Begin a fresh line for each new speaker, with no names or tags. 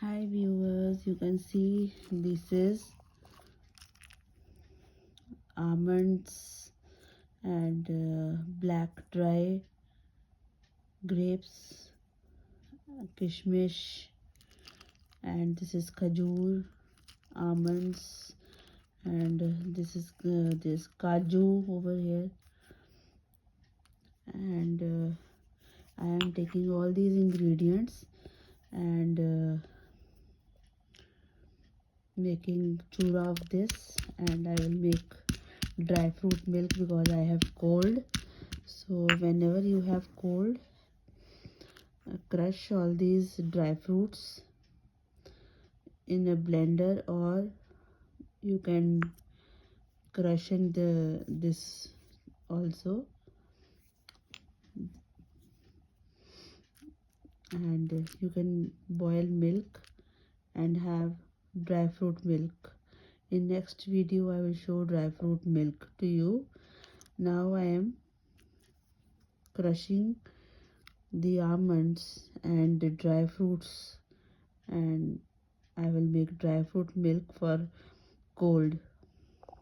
Hi viewers, you can see this is almonds and black dry grapes, kishmish, and this is khajur, almonds, and this is this kaju over here. And I am taking all these ingredients and making chura of this, and I will make dry fruit milk because I have cold. So whenever you have cold, crush all these dry fruits in a blender, or you can crush in this also, and you can boil milk and have dry fruit milk. In next video I will show dry fruit milk to you. Now I am crushing the almonds and the dry fruits, and I will make dry fruit milk for cold.